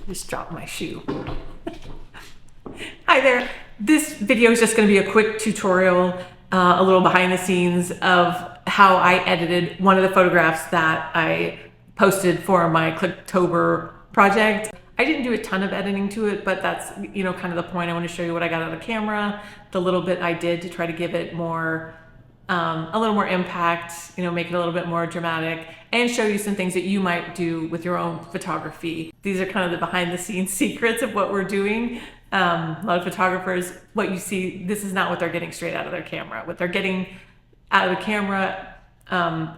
Just dropped my shoe. Hi there. This video is just going to be a quick tutorial, a little behind the scenes of how I edited one of the photographs that I posted for my Clicktober project. I didn't do a ton of editing to it, but that's, kind of the point. I want to show you what I got out of the camera, the little bit I did to try to give it more, a little more impact, make it a little bit more dramatic, and show you some things that you might do with your own photography. These are kind of the behind the scenes secrets of what we're doing. A lot of photographers, what you see, this is not what they're getting straight out of their camera. What they're getting out of the camera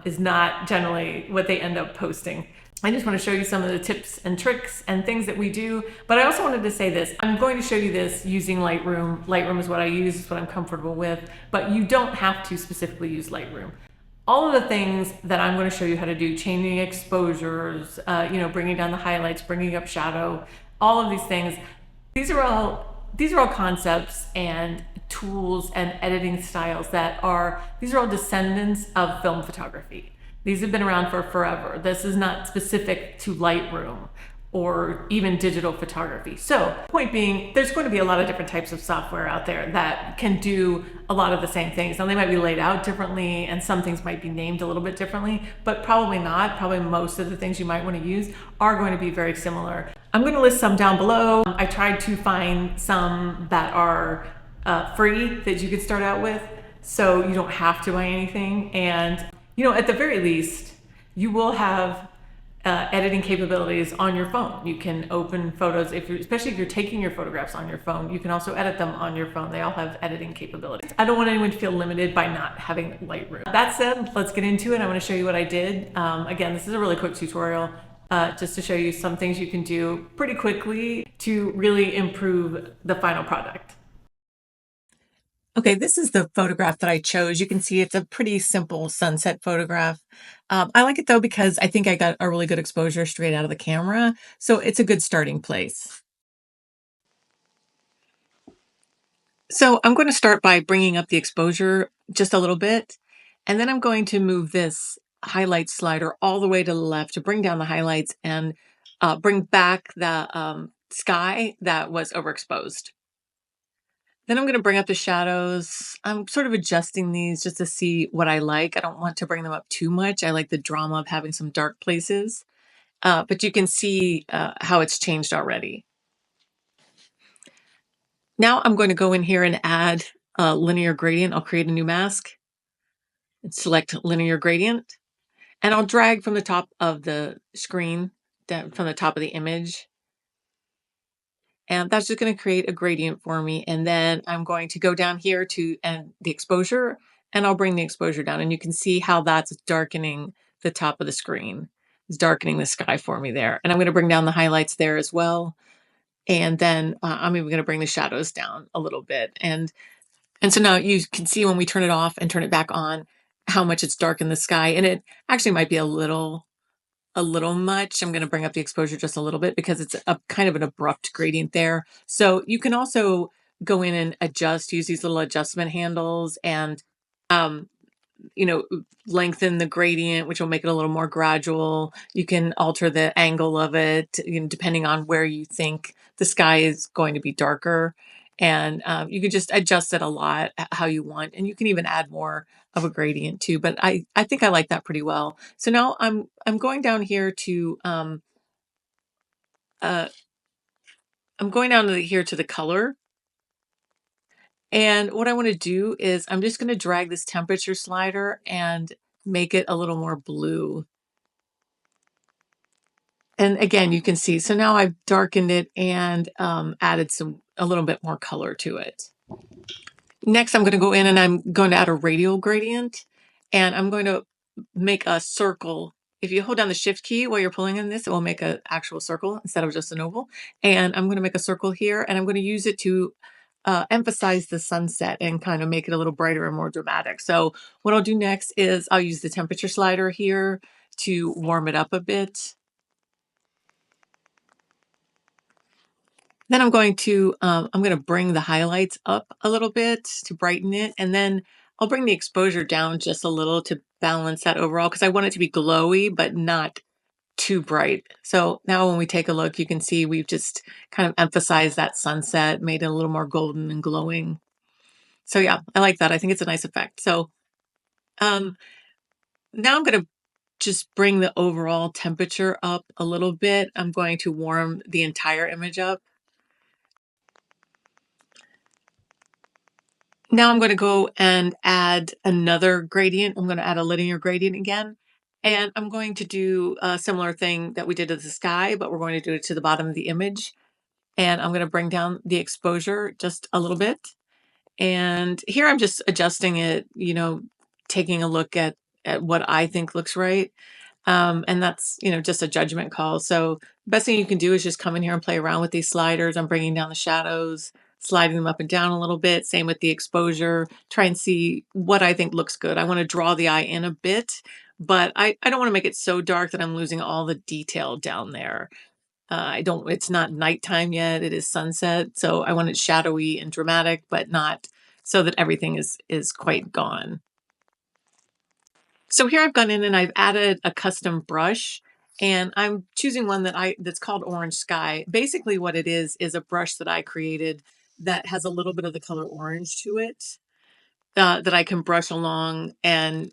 is not generally what they end up posting. I just want to show you some of the tips and tricks and things that we do. But I also wanted to say this. I'm going to show you this using Lightroom. Lightroom is what I use, it's what I'm comfortable with, but you don't have to specifically use Lightroom. All of the things that I'm going to show you how to do, changing exposures, bringing down the highlights, bringing up shadow, all of these things, these are all concepts and tools and editing styles these are all descendants of film photography. These have been around for forever. This is not specific to Lightroom or even digital photography. So, point being, there's going to be a lot of different types of software out there that can do a lot of the same things. Now, they might be laid out differently and some things might be named a little bit differently, but probably not. Probably most of the things you might want to use are going to be very similar. I'm going to list some down below. I tried to find some that are free that you could start out with, so you don't have to buy anything. And at the very least, you will have editing capabilities on your phone. You can open photos, especially if you're taking your photographs on your phone. You can also edit them on your phone. They all have editing capabilities. I don't want anyone to feel limited by not having Lightroom. That said, let's get into it. I want to show you what I did. Again, this is a really quick tutorial just to show you some things you can do pretty quickly to really improve the final product. Okay, this is the photograph that I chose. You can see it's a pretty simple sunset photograph. I like it though because I think I got a really good exposure straight out of the camera, so it's a good starting place. So I'm going to start by bringing up the exposure just a little bit, and then I'm going to move this highlight slider all the way to the left to bring down the highlights and bring back the sky that was overexposed. Then I'm going to bring up the shadows. I'm sort of adjusting these just to see what I like. I don't want to bring them up too much. I like the drama of having some dark places, but you can see how it's changed already. Now I'm going to go in here and add a linear gradient. I'll create a new mask and select linear gradient, and I'll drag from the top of the screen, down from the top of the image. And that's just going to create a gradient for me. And then I'm going to go down here to the exposure, and I'll bring the exposure down. And you can see how that's darkening the top of the screen. It's darkening the sky for me there. And I'm going to bring down the highlights there as well. And then I'm even going to bring the shadows down a little bit. And so now you can see when we turn it off and turn it back on, how much it's darkened the sky. And it actually might be a little much. I'm going to bring up the exposure just a little bit because it's a kind of an abrupt gradient there. So you can also go in and adjust, use these little adjustment handles and, lengthen the gradient, which will make it a little more gradual. You can alter the angle of it, depending on where you think the sky is going to be darker. And you can just adjust it a lot how you want. And you can even add more of a gradient too, but I think I like that pretty well. So now I'm going down here to I'm going down here to the color. And what I want to do is I'm just going to drag this temperature slider and make it a little more blue. And again, you can see, so now I've darkened it and added a little bit more color to it. Next, I'm going to go in and I'm going to add a radial gradient, and I'm going to make a circle. If you hold down the shift key while you're pulling in this, it will make an actual circle instead of just an oval. And I'm going to make a circle here, and I'm going to use it to emphasize the sunset and kind of make it a little brighter and more dramatic. So what I'll do next is I'll use the temperature slider here to warm it up a bit. Then I'm going to bring the highlights up a little bit to brighten it. And then I'll bring the exposure down just a little to balance that overall, because I want it to be glowy, but not too bright. So now when we take a look, you can see we've just kind of emphasized that sunset, made it a little more golden and glowing. So yeah, I like that. I think it's a nice effect. So um, now I'm going to just bring the overall temperature up a little bit. I'm going to warm the entire image up. Now I'm going to go and add another gradient. I'm going to add a linear gradient again. And I'm going to do a similar thing that we did to the sky, but we're going to do it to the bottom of the image. And I'm going to bring down the exposure just a little bit. And here I'm just adjusting it, taking a look at what I think looks right. And that's, just a judgment call. So the best thing you can do is just come in here and play around with these sliders. I'm bringing down the shadows, sliding them up and down a little bit. Same with the exposure. Try and see what I think looks good. I want to draw the eye in a bit, but I don't want to make it so dark that I'm losing all the detail down there. It's not nighttime yet. It is sunset. So I want it shadowy and dramatic, but not so that everything is quite gone. So here I've gone in and I've added a custom brush, and I'm choosing one that's called Orange Sky. Basically what it is a brush that I created that has a little bit of the color orange to it, that I can brush along and,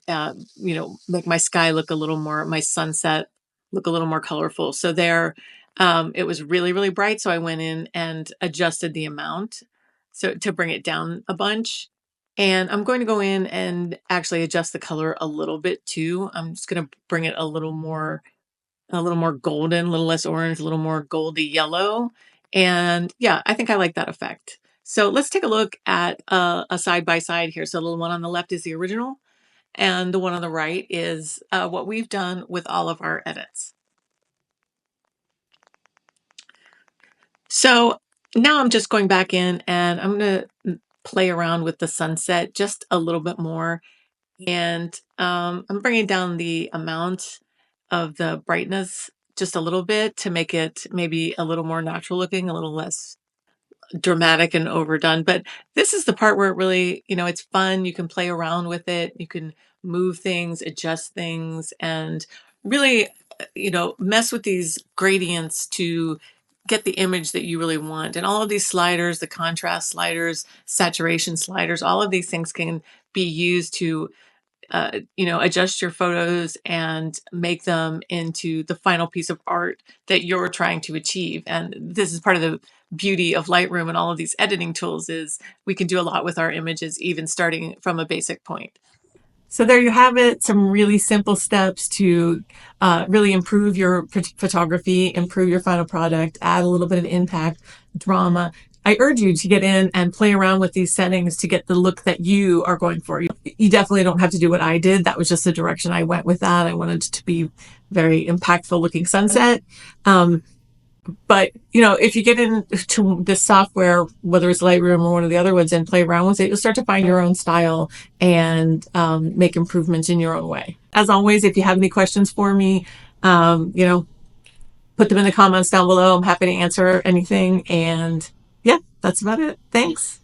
make my sky look a little more, my sunset look a little more colorful. So there, it was really, really bright. So I went in and adjusted the amount to bring it down a bunch. And I'm going to go in and actually adjust the color a little bit too. I'm just going to bring it a little more golden, a little less orange, a little more goldy yellow. And yeah, I think I like that effect. So let's take a look at a side by side here. So the one on the left is the original, and the one on the right is what we've done with all of our edits. So now I'm just going back in and I'm going to play around with the sunset just a little bit more. And I'm bringing down the amount of the brightness just a little bit to make it maybe a little more natural looking, a little less dramatic and overdone. But this is the part where it really, it's fun. You can play around with it. You can move things, adjust things, and really, mess with these gradients to get the image that you really want. And all of these sliders, the contrast sliders, saturation sliders, all of these things can be used to adjust your photos and make them into the final piece of art that you're trying to achieve. And this is part of the beauty of Lightroom and all of these editing tools is we can do a lot with our images, even starting from a basic point. So there you have it, some really simple steps to really improve your photography, improve your final product, add a little bit of impact, drama. I urge you to get in and play around with these settings to get the look that you are going for. You definitely don't have to do what I did. That was just the direction I went with that. I wanted it to be very impactful looking sunset. But, if you get into this software, whether it's Lightroom or one of the other ones, and play around with it, you'll start to find your own style and make improvements in your own way. As always, if you have any questions for me, put them in the comments down below. I'm happy to answer anything. And yeah, that's about it. Thanks.